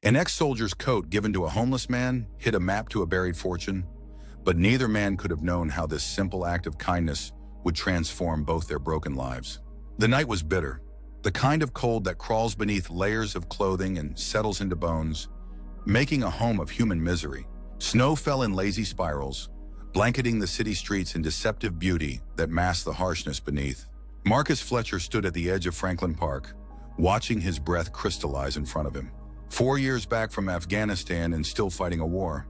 An ex-soldier's coat given to a homeless man hid a map to a buried fortune, but neither man could have known how this simple act of kindness would transform both their broken lives. The night was bitter, the kind of cold that crawls beneath layers of clothing and settles into bones, making a home of human misery. Snow fell in lazy spirals, blanketing the city streets in deceptive beauty that masked the harshness beneath. Marcus Fletcher stood at the edge of Franklin Park, watching his breath crystallize in front of him. 4 years back from Afghanistan and still fighting a war,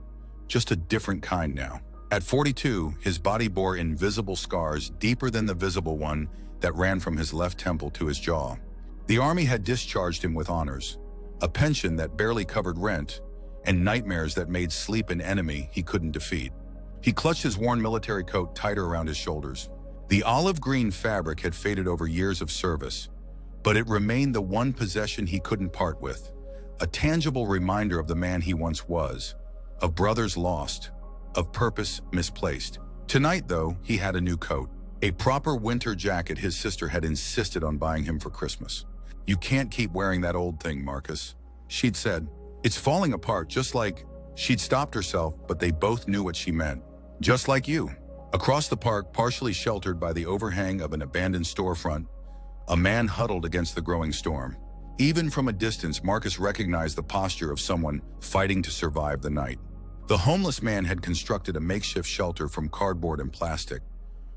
just a different kind now. At 42, his body bore invisible scars deeper than the visible one that ran from his left temple to his jaw. The army had discharged him with honors, a pension that barely covered rent, and nightmares that made sleep an enemy he couldn't defeat. He clutched his worn military coat tighter around his shoulders. The olive green fabric had faded over years of service, but it remained the one possession he couldn't part with, a tangible reminder of the man he once was, of brothers lost, of purpose misplaced. Tonight, though, he had a new coat, a proper winter jacket his sister had insisted on buying him for Christmas. "You can't keep wearing that old thing, Marcus," she'd said. "It's falling apart, just like..." She'd stopped herself, but they both knew what she meant. "Just like you." Across the park, partially sheltered by the overhang of an abandoned storefront, a man huddled against the growing storm. Even from a distance, Marcus recognized the posture of someone fighting to survive the night. The homeless man had constructed a makeshift shelter from cardboard and plastic,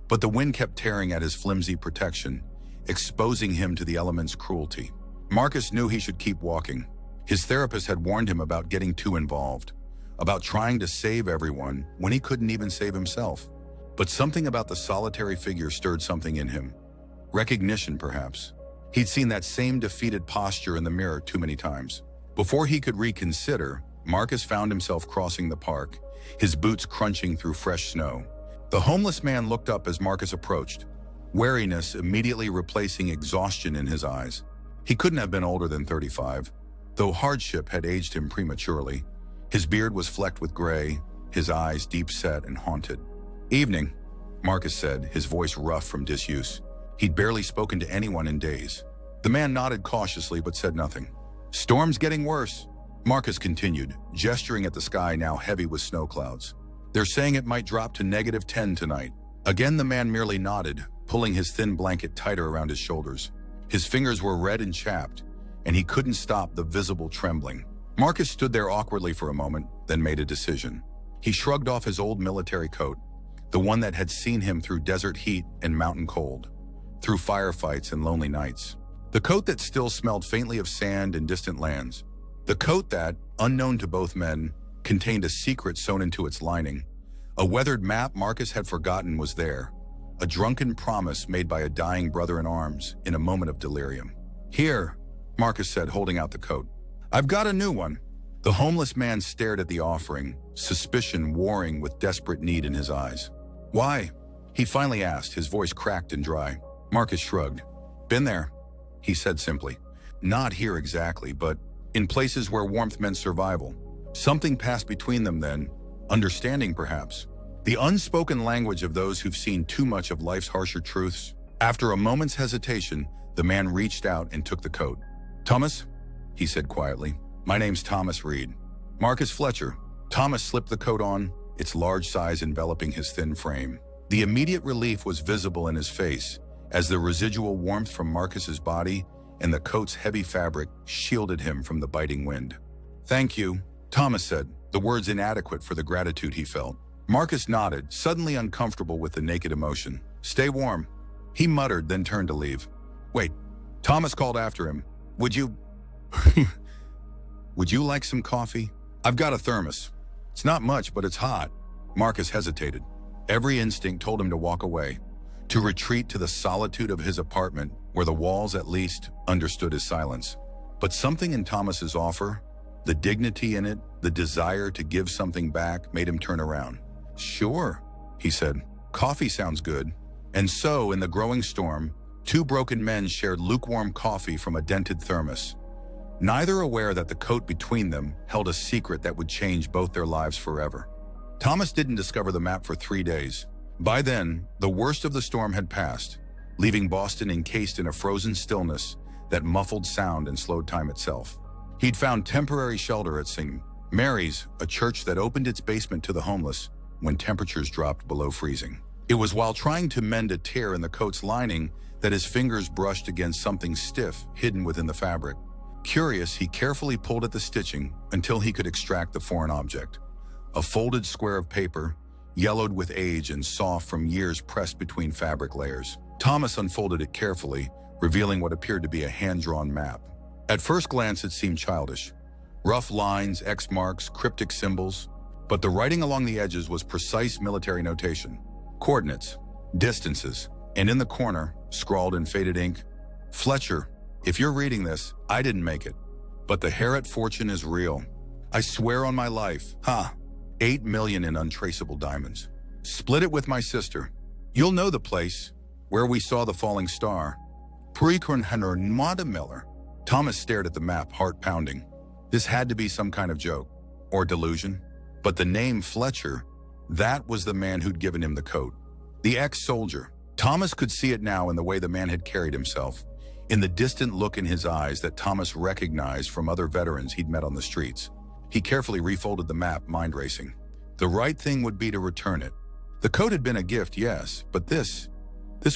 but the wind kept tearing at his flimsy protection, exposing him to the elements' cruelty. Marcus knew he should keep walking. His therapist had warned him about getting too involved, about trying to save everyone when he couldn't even save himself. But something about the solitary figure stirred something in him. Recognition, perhaps. He'd seen that same defeated posture in the mirror too many times. Before he could reconsider, Marcus found himself crossing the park, his boots crunching through fresh snow. The homeless man looked up as Marcus approached, wariness immediately replacing exhaustion in his eyes. He couldn't have been older than 35, though hardship had aged him prematurely. His beard was flecked with gray, his eyes deep-set and haunted. "Evening," Marcus said, his voice rough from disuse. He'd barely spoken to anyone in days. The man nodded cautiously but said nothing. "Storm's getting worse," Marcus continued, gesturing at the sky now heavy with snow clouds. "They're saying it might drop to -10 tonight." Again the man merely nodded, pulling his thin blanket tighter around his shoulders. His fingers were red and chapped, and he couldn't stop the visible trembling. Marcus stood there awkwardly for a moment, then made a decision. He shrugged off his old military coat, the one that had seen him through desert heat and mountain cold, through firefights and lonely nights. The coat that still smelled faintly of sand and distant lands. The coat that, unknown to both men, contained a secret sewn into its lining. A weathered map Marcus had forgotten was there, a drunken promise made by a dying brother in arms in a moment of delirium. "Here," Marcus said, holding out the coat. "I've got a new one." The homeless man stared at the offering, suspicion warring with desperate need in his eyes. "Why?" he finally asked, his voice cracked and dry. Marcus shrugged. "Been there," he said simply. "Not here exactly, but in places where warmth meant survival." Something passed between them then, understanding perhaps. The unspoken language of those who've seen too much of life's harsher truths. After a moment's hesitation, the man reached out and took the coat. "Thomas," he said quietly. "My name's Thomas Reed." "Marcus Fletcher." Thomas slipped the coat on, its large size enveloping his thin frame. The immediate relief was visible in his face, as the residual warmth from Marcus's body and the coat's heavy fabric shielded him from the biting wind. "Thank you," Thomas said, the words inadequate for the gratitude he felt. Marcus nodded, suddenly uncomfortable with the naked emotion. "Stay warm," he muttered, then turned to leave. "Wait," Thomas called after him. Would you like some coffee? I've got a thermos. It's not much, but it's hot." Marcus hesitated. Every instinct told him to walk away, to retreat to the solitude of his apartment, where the walls at least understood his silence. But something in Thomas's offer, the dignity in it, the desire to give something back, made him turn around. "Sure," he said. "Coffee sounds good." And so, in the growing storm, two broken men shared lukewarm coffee from a dented thermos, neither aware that the coat between them held a secret that would change both their lives forever. Thomas didn't discover the map for 3 days. By then, the worst of the storm had passed, leaving Boston encased in a frozen stillness that muffled sound and slowed time itself. He'd found temporary shelter at St. Mary's, a church that opened its basement to the homeless when temperatures dropped below freezing. It was while trying to mend a tear in the coat's lining that his fingers brushed against something stiff hidden within the fabric. Curious, he carefully pulled at the stitching until he could extract the foreign object. A folded square of paper, yellowed with age and soft from years pressed between fabric layers. Thomas unfolded it carefully, revealing what appeared to be a hand-drawn map. At first glance, it seemed childish. Rough lines, X marks, cryptic symbols. But the writing along the edges was precise military notation. Coordinates, distances, and in the corner, scrawled in faded ink, "Fletcher, if you're reading this, I didn't make it. But the Harriet fortune is real. I swear on my life. 8 million in untraceable diamonds. Split it with my sister. You'll know the place, where we saw the falling star. Miller." Thomas stared at the map, heart pounding. This had to be some kind of joke, or delusion. But the name Fletcher, that was the man who'd given him the coat. The ex-soldier. Thomas could see it now in the way the man had carried himself, in the distant look in his eyes that Thomas recognized from other veterans he'd met on the streets. He carefully refolded the map, mind racing. The right thing would be to return it. The coat had been a gift, yes, but this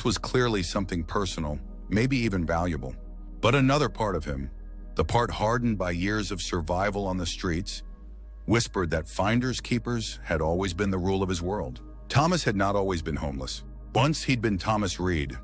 was clearly something personal, maybe even valuable. But another part of him, the part hardened by years of survival on the streets, whispered that finders keepers had always been the rule of his world. Thomas had not always been homeless. Once he'd been Thomas Reed,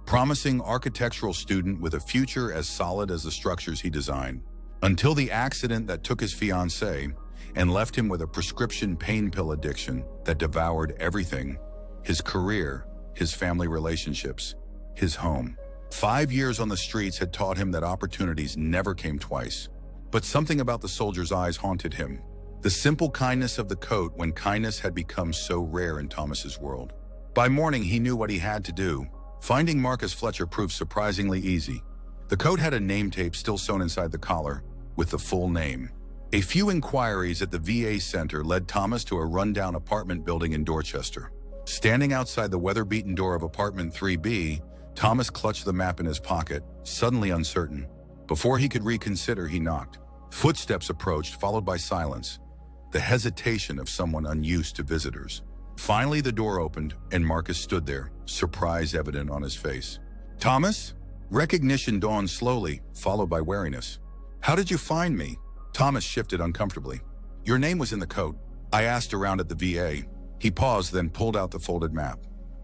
promising architectural student with a future as solid as the structures he designed, until the accident that took his fiancée and left him with a prescription pain pill addiction that devoured everything: his career, his family relationships, his home. 5 years on the streets had taught him that opportunities never came twice. But something about the soldier's eyes haunted him. The simple kindness of the coat when kindness had become so rare in Thomas's world. By morning, he knew what he had to do. Finding Marcus Fletcher proved surprisingly easy. The coat had a name tape still sewn inside the collar, with the full name. A few inquiries at the VA center led Thomas to a rundown apartment building in Dorchester. Standing outside the weather-beaten door of apartment 3B, Thomas clutched the map in his pocket, suddenly uncertain. Before he could reconsider, he knocked. Footsteps approached, followed by silence, the hesitation of someone unused to visitors. Finally, the door opened, and Marcus stood there, surprise evident on his face. "Thomas?" Recognition dawned slowly, followed by wariness. "How did you find me?" Thomas shifted uncomfortably. "Your name was in the coat. I asked around at the VA." He paused, then pulled out the folded map.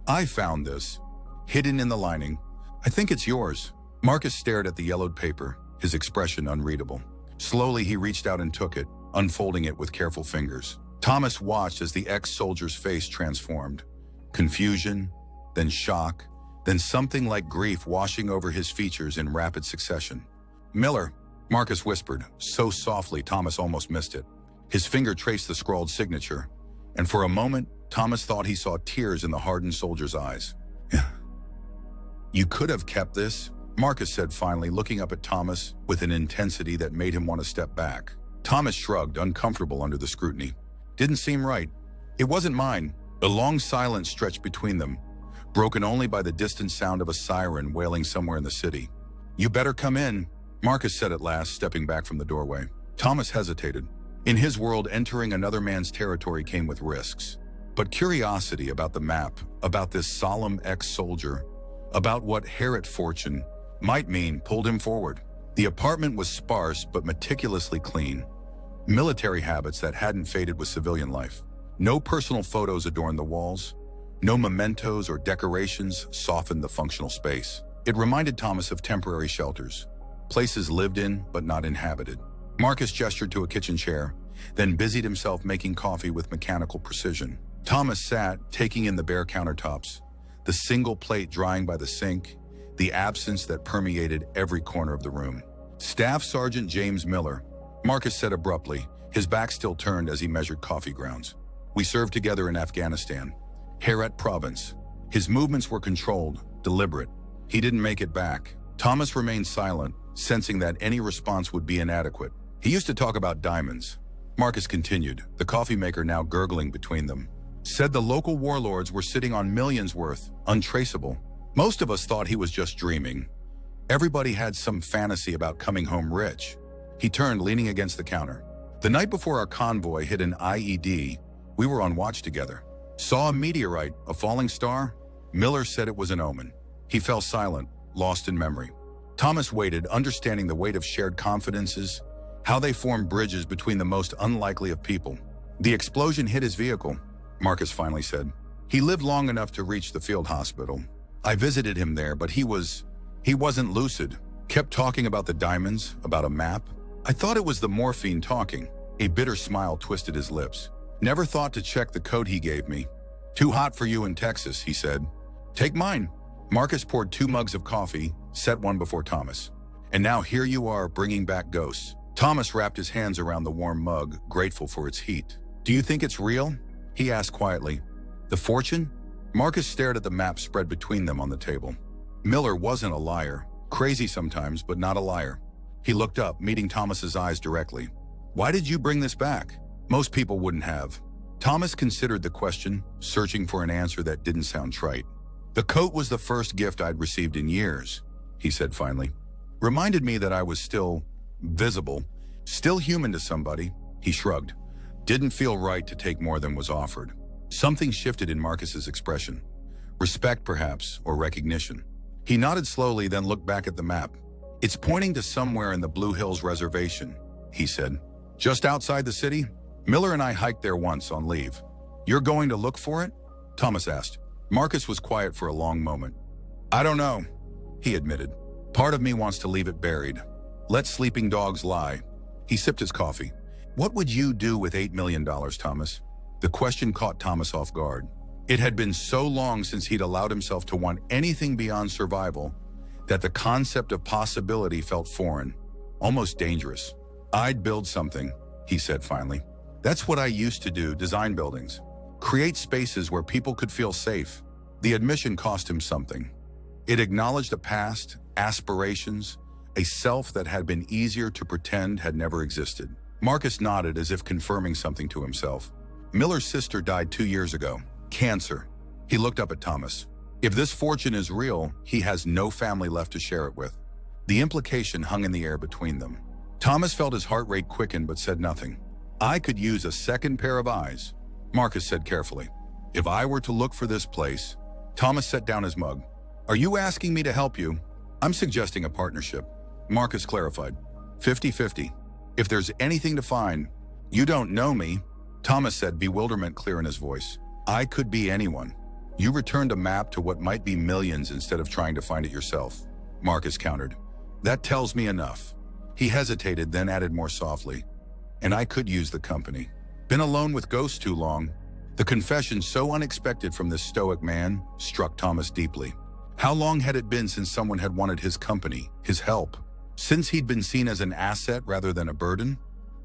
"I found this, hidden in the lining. I think it's yours." Marcus stared at the yellowed paper, his expression unreadable. Slowly, he reached out and took it, unfolding it with careful fingers. Thomas watched as the ex-soldier's face transformed. Confusion, then shock, then something like grief washing over his features in rapid succession. "Miller," Marcus whispered, so softly Thomas almost missed it. His finger traced the scrawled signature, and for a moment, Thomas thought he saw tears in the hardened soldier's eyes. "You could have kept this," Marcus said finally, looking up at Thomas with an intensity that made him want to step back. Thomas shrugged, uncomfortable under the scrutiny. "Didn't seem right. It wasn't mine." A long silence stretched between them, broken only by the distant sound of a siren wailing somewhere in the city. "You better come in," Marcus said at last, stepping back from the doorway. Thomas hesitated. In his world, entering another man's territory came with risks. But curiosity about the map, about this solemn ex-soldier, about what Harriet fortune might mean, pulled him forward. The apartment was sparse but meticulously clean. Military habits that hadn't faded with civilian life. No personal photos adorned the walls. No mementos or decorations softened the functional space. It reminded Thomas of temporary shelters, places lived in but not inhabited. Marcus gestured to a kitchen chair, then busied himself making coffee with mechanical precision. Thomas sat, taking in the bare countertops, the single plate drying by the sink, the absence that permeated every corner of the room. "Staff Sergeant James Miller," Marcus said abruptly, his back still turned as he measured coffee grounds. "We served together in Afghanistan, Herat Province." His movements were controlled, deliberate. He didn't make it back. Thomas remained silent, sensing that any response would be inadequate. "He used to talk about diamonds," Marcus continued, the coffee maker now gurgling between them. "Said the local warlords were sitting on millions worth, untraceable. Most of us thought he was just dreaming. Everybody had some fantasy about coming home rich. He turned, leaning against the counter. The night before our convoy hit an IED, we were on watch together. Saw a meteorite, a falling star? Miller said it was an omen. He fell silent, lost in memory. Thomas waited, understanding the weight of shared confidences, how they form bridges between the most unlikely of people. The explosion hit his vehicle, Marcus finally said. He lived long enough to reach the field hospital. I visited him there, but he wasn't lucid. Kept talking about the diamonds, about a map. I thought it was the morphine talking. A bitter smile twisted his lips. Never thought to check the code he gave me. Too hot for you in Texas, he said. Take mine. Marcus poured 2 mugs of coffee, set one before Thomas. And now here you are, bringing back ghosts. Thomas wrapped his hands around the warm mug, grateful for its heat. Do you think it's real? He asked quietly. The fortune? Marcus stared at the map spread between them on the table. Miller wasn't a liar. Crazy sometimes, but not a liar. He looked up, meeting Thomas's eyes directly. Why did you bring this back? Most people wouldn't have. Thomas considered the question, searching for an answer that didn't sound trite. The coat was the first gift I'd received in years, he said finally. Reminded me that I was still visible, still human to somebody. He shrugged. Didn't feel right to take more than was offered. Something shifted in Marcus's expression. Respect, perhaps, or recognition. He nodded slowly, then looked back at the map. It's pointing to somewhere in the Blue Hills Reservation, he said. Just outside the city? Miller and I hiked there once on leave. You're going to look for it? Thomas asked. Marcus was quiet for a long moment. I don't know, he admitted. Part of me wants to leave it buried. Let sleeping dogs lie. He sipped his coffee. What would you do with $8 million, Thomas? The question caught Thomas off guard. It had been so long since he'd allowed himself to want anything beyond survival that the concept of possibility felt foreign, almost dangerous. I'd build something, he said finally. That's what I used to do, design buildings. Create spaces where people could feel safe. The admission cost him something. It acknowledged a past, aspirations, a self that had been easier to pretend had never existed. Marcus nodded as if confirming something to himself. Miller's sister died 2 years ago. Cancer. He looked up at Thomas. If this fortune is real, he has no family left to share it with. The implication hung in the air between them. Thomas felt his heart rate quicken but said nothing. I could use a second pair of eyes, Marcus said carefully. If I were to look for this place. Thomas set down his mug. Are you asking me to help you? I'm suggesting a partnership. Marcus clarified. 50-50. If there's anything to find. You don't know me, Thomas said, bewilderment clear in his voice. I could be anyone. You returned a map to what might be millions instead of trying to find it yourself, Marcus countered. That tells me enough. He hesitated, then added more softly. And I could use the company. Been alone with ghosts too long. The confession, so unexpected from this stoic man, struck Thomas deeply. How long had it been since someone had wanted his company, his help? Since he'd been seen as an asset rather than a burden?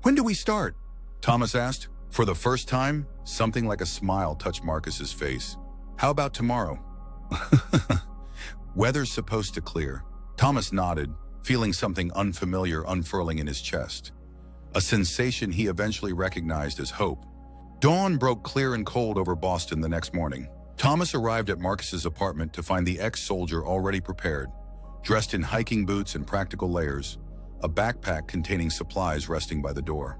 When do we start? Thomas asked. For the first time, something like a smile touched Marcus's face. How about tomorrow? Weather's supposed to clear. Thomas nodded, feeling something unfamiliar unfurling in his chest. A sensation he eventually recognized as hope. Dawn broke clear and cold over Boston the next morning. Thomas arrived at Marcus's apartment to find the ex-soldier already prepared, dressed in hiking boots and practical layers, a backpack containing supplies resting by the door.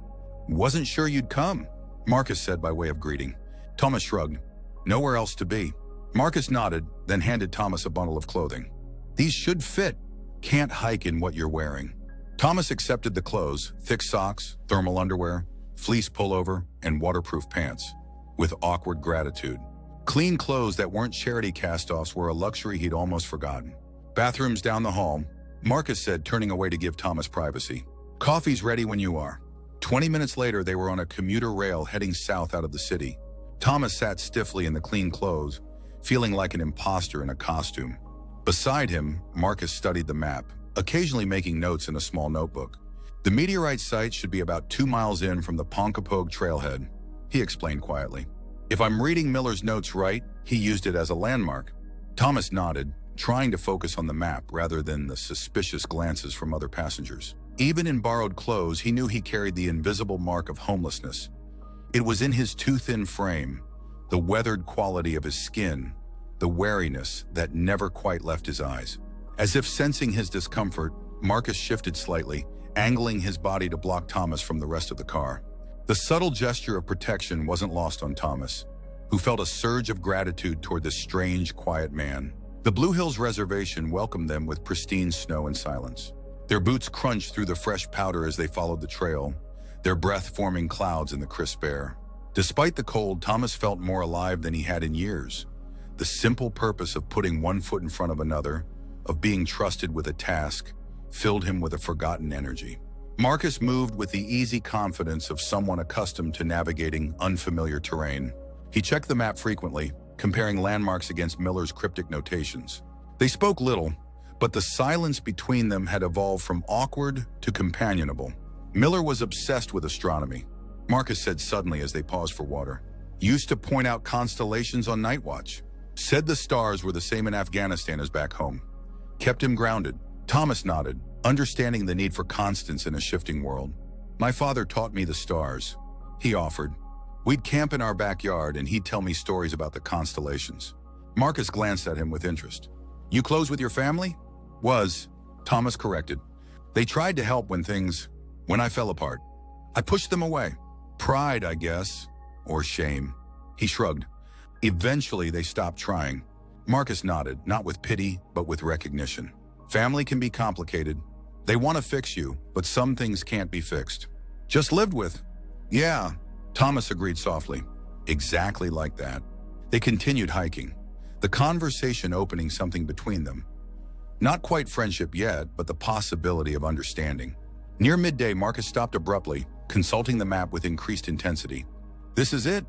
Wasn't sure you'd come, Marcus said by way of greeting. Thomas shrugged. Nowhere else to be. Marcus nodded, then handed Thomas a bundle of clothing. These should fit. Can't hike in what you're wearing. Thomas accepted the clothes, thick socks, thermal underwear, fleece pullover, and waterproof pants, with awkward gratitude. Clean clothes that weren't charity cast-offs were a luxury he'd almost forgotten. Bathrooms down the hall, Marcus said, turning away to give Thomas privacy. Coffee's ready when you are. 20 minutes later, they were on a commuter rail heading south out of the city. Thomas sat stiffly in the clean clothes, feeling like an imposter in a costume. Beside him, Marcus studied the map, occasionally making notes in a small notebook. The meteorite site should be about 2 miles in from the Ponkapog trailhead, he explained quietly. If I'm reading Miller's notes right, he used it as a landmark. Thomas nodded, trying to focus on the map rather than the suspicious glances from other passengers. Even in borrowed clothes, he knew he carried the invisible mark of homelessness. It was in his too thin frame, the weathered quality of his skin, the wariness that never quite left his eyes. As if sensing his discomfort, Marcus shifted slightly, angling his body to block Thomas from the rest of the car. The subtle gesture of protection wasn't lost on Thomas, who felt a surge of gratitude toward this strange, quiet man. The Blue Hills Reservation welcomed them with pristine snow and silence. Their boots crunched through the fresh powder as they followed the trail, their breath forming clouds in the crisp air. Despite the cold, Thomas felt more alive than he had in years. The simple purpose of putting one foot in front of another, of being trusted with a task, filled him with a forgotten energy. Marcus moved with the easy confidence of someone accustomed to navigating unfamiliar terrain. He checked the map frequently, comparing landmarks against Miller's cryptic notations. They spoke little, but the silence between them had evolved from awkward to companionable. Miller was obsessed with astronomy, Marcus said suddenly as they paused for water. Used to point out constellations on night watch. Said the stars were the same in Afghanistan as back home. Kept him grounded. Thomas nodded, understanding the need for constance in a shifting world. My father taught me the stars, he offered. We'd camp in our backyard and he'd tell me stories about the constellations. Marcus glanced at him with interest. You close with your family? Was, Thomas corrected. They tried to help when I fell apart. I pushed them away. Pride, I guess, or shame. He shrugged. Eventually, they stopped trying. Marcus nodded, not with pity, but with recognition. Family can be complicated. They want to fix you, but some things can't be fixed. Just lived with. Yeah, Thomas agreed softly. Exactly like that. They continued hiking, the conversation opening something between them. Not quite friendship yet, but the possibility of understanding. Near midday, Marcus stopped abruptly, consulting the map with increased intensity. This is it,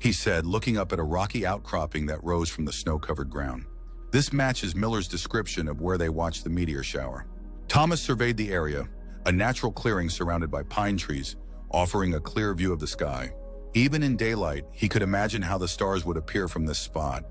he said, looking up at a rocky outcropping that rose from the snow-covered ground. This matches Miller's description of where they watched the meteor shower. Thomas surveyed the area, a natural clearing surrounded by pine trees, offering a clear view of the sky. Even in daylight, he could imagine how the stars would appear from this spot,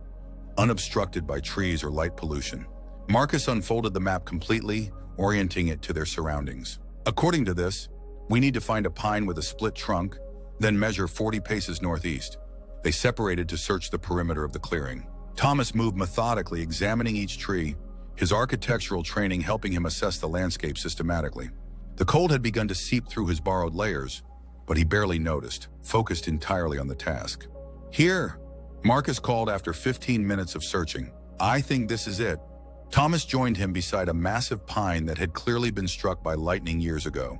unobstructed by trees or light pollution. Marcus unfolded the map completely, orienting it to their surroundings. According to this, we need to find a pine with a split trunk, then measure 40 paces northeast. They separated to search the perimeter of the clearing. Thomas moved methodically, examining each tree, his architectural training helping him assess the landscape systematically. The cold had begun to seep through his borrowed layers, but he barely noticed, focused entirely on the task. Here, Marcus called after 15 minutes of searching. I think this is it. Thomas joined him beside a massive pine that had clearly been struck by lightning years ago.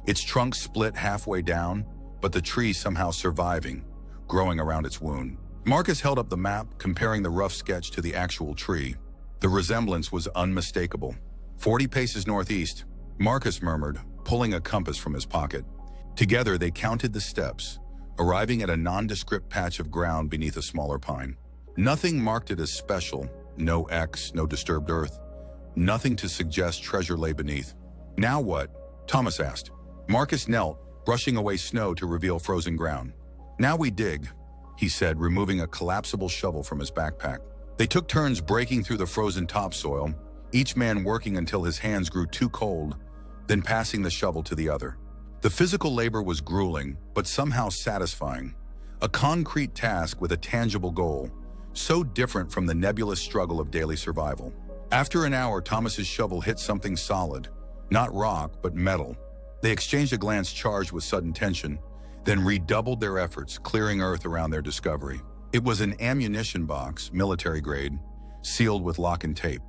Its trunk split halfway down, but the tree somehow surviving, growing around its wound. Marcus held up the map, comparing the rough sketch to the actual tree. The resemblance was unmistakable. 40 paces northeast, Marcus murmured, pulling a compass from his pocket. Together, they counted the steps, arriving at a nondescript patch of ground beneath a smaller pine. Nothing marked it as special, no X, no disturbed earth, nothing to suggest treasure lay beneath. Now what? Thomas asked. Marcus knelt, brushing away snow to reveal frozen ground. Now we dig, he said, removing a collapsible shovel from his backpack. They took turns breaking through the frozen topsoil, each man working until his hands grew too cold, then passing the shovel to the other. The physical labor was grueling, but somehow satisfying. A concrete task with a tangible goal, so different from the nebulous struggle of daily survival. After an hour, Thomas's shovel hit something solid, not rock, but metal. They exchanged a glance charged with sudden tension, then redoubled their efforts, clearing earth around their discovery. It was an ammunition box, military grade, sealed with lock and tape.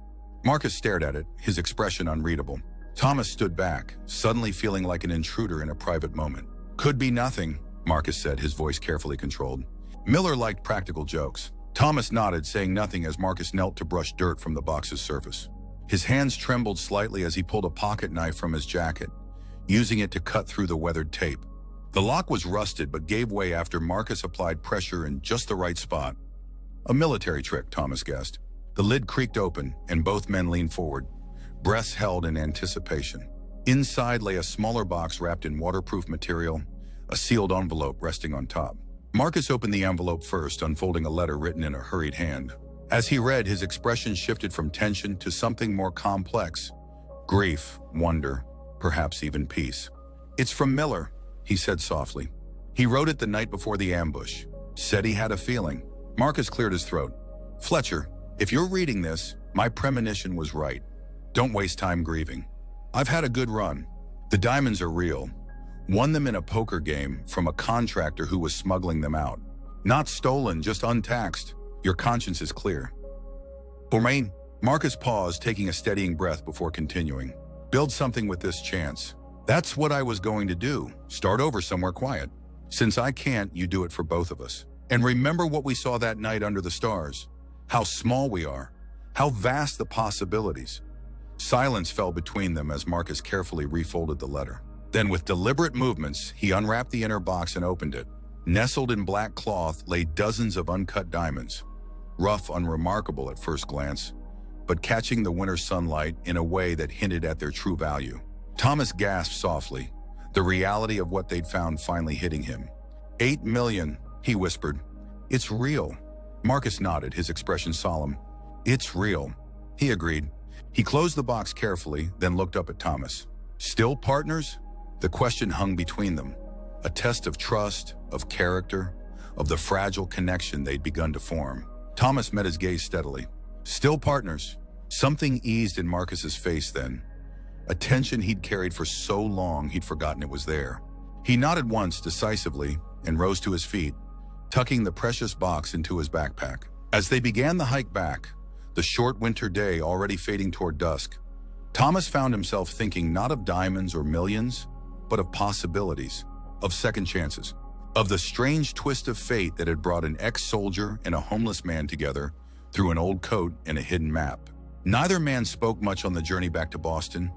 Marcus stared at it, his expression unreadable. Thomas stood back, suddenly feeling like an intruder in a private moment. Could be nothing, Marcus said, his voice carefully controlled. Miller liked practical jokes. Thomas nodded, saying nothing as Marcus knelt to brush dirt from the box's surface. His hands trembled slightly as he pulled a pocket knife from his jacket, using it to cut through the weathered tape. The lock was rusted but gave way after Marcus applied pressure in just the right spot. A military trick, Thomas guessed. The lid creaked open, and both men leaned forward, breaths held in anticipation. Inside lay a smaller box wrapped in waterproof material, a sealed envelope resting on top. Marcus opened the envelope first, unfolding a letter written in a hurried hand. As he read, his expression shifted from tension to something more complex. Grief, wonder, perhaps even peace. It's from Miller, he said softly. He wrote it the night before the ambush. Said he had a feeling. Marcus cleared his throat. Fletcher, if you're reading this, my premonition was right. Don't waste time grieving. I've had a good run. The diamonds are real. Won them in a poker game from a contractor who was smuggling them out. Not stolen, just untaxed. Your conscience is clear. Ormain, Marcus paused, taking a steadying breath before continuing. Build something with this chance. That's what I was going to do. Start over somewhere quiet. Since I can't, you do it for both of us. And remember what we saw that night under the stars. How small we are. How vast the possibilities. Silence fell between them as Marcus carefully refolded the letter. Then with deliberate movements, he unwrapped the inner box and opened it. Nestled in black cloth lay dozens of uncut diamonds. Rough, unremarkable at first glance, but catching the winter sunlight in a way that hinted at their true value. Thomas gasped softly, the reality of what they'd found finally hitting him. 8 million, he whispered. It's real. Marcus nodded, his expression solemn. It's real, he agreed. He closed the box carefully, then looked up at Thomas. Still partners? The question hung between them, a test of trust, of character, of the fragile connection they'd begun to form. Thomas met his gaze steadily. Still partners. Something eased in Marcus's face then. A tension he'd carried for so long he'd forgotten it was there. He nodded once decisively and rose to his feet, tucking the precious box into his backpack. As they began the hike back, the short winter day already fading toward dusk, Thomas found himself thinking not of diamonds or millions, but of possibilities, of second chances, of the strange twist of fate that had brought an ex-soldier and a homeless man together through an old coat and a hidden map. Neither man spoke much on the journey back to Boston,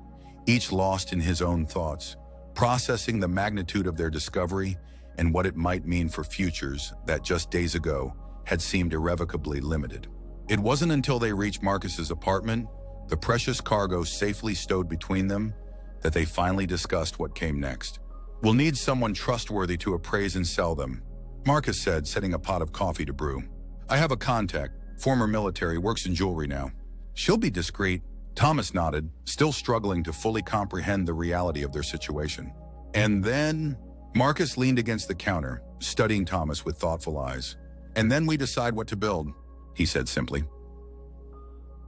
each lost in his own thoughts, processing the magnitude of their discovery and what it might mean for futures that just days ago had seemed irrevocably limited. It wasn't until they reached Marcus's apartment, the precious cargo safely stowed between them, that they finally discussed what came next. We'll need someone trustworthy to appraise and sell them, Marcus said, setting a pot of coffee to brew. I have a contact, former military, works in jewelry now. She'll be discreet. Thomas nodded, still struggling to fully comprehend the reality of their situation. And then, Marcus leaned against the counter, studying Thomas with thoughtful eyes. And then we decide what to build, he said simply.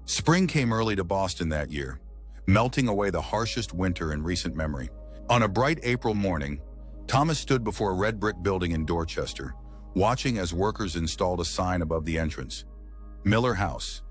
Spring came early to Boston that year, melting away the harshest winter in recent memory. On a bright April morning, Thomas stood before a red brick building in Dorchester, watching as workers installed a sign above the entrance. Miller House,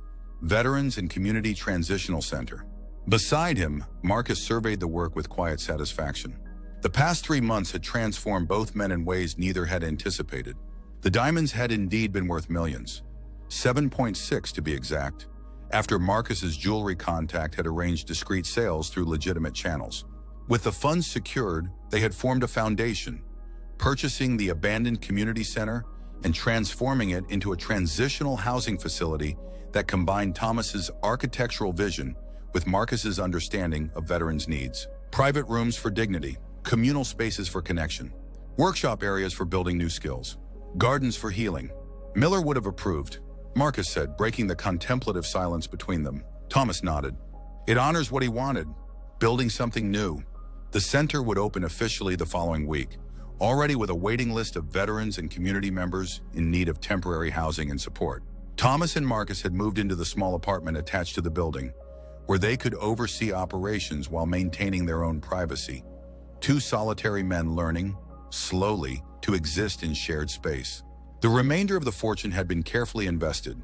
Veterans and Community Transitional Center. Beside him, Marcus surveyed the work with quiet satisfaction. The past 3 months had transformed both men in ways neither had anticipated. The diamonds had indeed been worth millions, 7.6 to be exact, after Marcus's jewelry contact had arranged discreet sales through legitimate channels. With the funds secured, they had formed a foundation, purchasing the abandoned community center and transforming it into a transitional housing facility that combined Thomas's architectural vision with Marcus's understanding of veterans' needs. Private rooms for dignity, communal spaces for connection, workshop areas for building new skills, gardens for healing. Miller would have approved, Marcus said, breaking the contemplative silence between them. Thomas nodded. It honors what he wanted, building something new. The center would open officially the following week, already with a waiting list of veterans and community members in need of temporary housing and support. Thomas and Marcus had moved into the small apartment attached to the building, where they could oversee operations while maintaining their own privacy. Two solitary men learning, slowly, to exist in shared space. The remainder of the fortune had been carefully invested,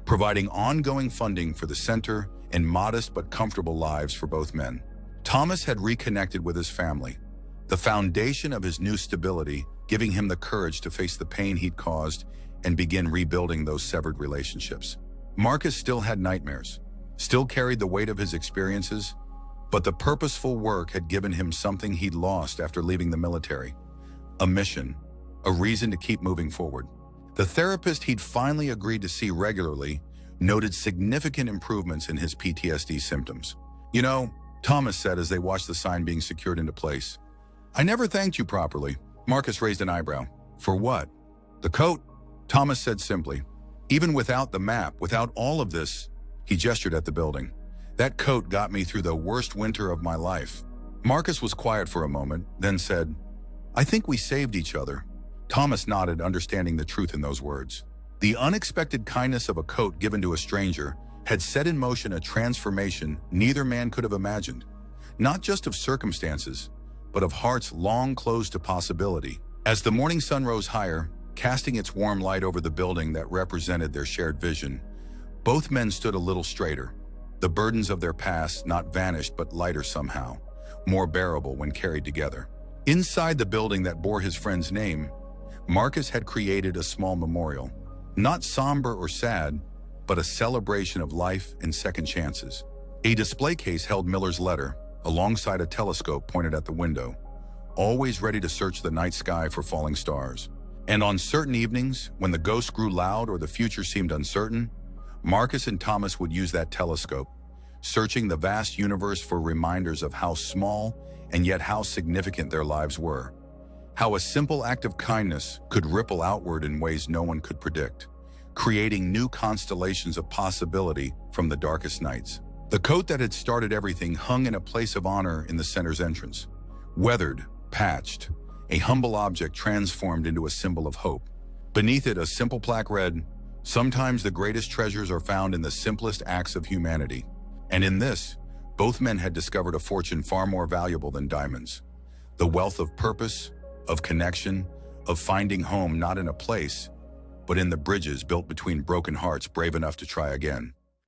providing ongoing funding for the center and modest but comfortable lives for both men. Thomas had reconnected with his family, the foundation of his new stability, giving him the courage to face the pain he'd caused and begin rebuilding those severed relationships. Marcus still had nightmares, still carried the weight of his experiences, but the purposeful work had given him something he'd lost after leaving the military: a mission, a reason to keep moving forward. The therapist he'd finally agreed to see regularly noted significant improvements in his PTSD symptoms. You know, Thomas said as they watched the sign being secured into place, I never thanked you properly. Marcus raised an eyebrow. For what? The coat, Thomas said simply. Even without the map, without all of this, he gestured at the building. That coat got me through the worst winter of my life. Marcus was quiet for a moment, then said, I think we saved each other. Thomas nodded, understanding the truth in those words. The unexpected kindness of a coat given to a stranger had set in motion a transformation neither man could have imagined. not just of circumstances, but of hearts long closed to possibility. As the morning sun rose higher, casting its warm light over the building that represented their shared vision, both men stood a little straighter, the burdens of their past not vanished but lighter somehow, more bearable when carried together. Inside the building that bore his friend's name, Marcus had created a small memorial, not somber or sad, but a celebration of life and second chances. A display case held Miller's letter, alongside a telescope pointed at the window, always ready to search the night sky for falling stars. And on certain evenings, when the ghosts grew loud or the future seemed uncertain, Marcus and Thomas would use that telescope, searching the vast universe for reminders of how small and yet how significant their lives were. How a simple act of kindness could ripple outward in ways no one could predict, creating new constellations of possibility from the darkest nights. The coat that had started everything hung in a place of honor in the center's entrance. Weathered, patched, a humble object transformed into a symbol of hope. Beneath it, a simple plaque read, "Sometimes the greatest treasures are found in the simplest acts of humanity." And in this, both men had discovered a fortune far more valuable than diamonds. The wealth of purpose, of connection, of finding home not in a place, but in the bridges built between broken hearts brave enough to try again.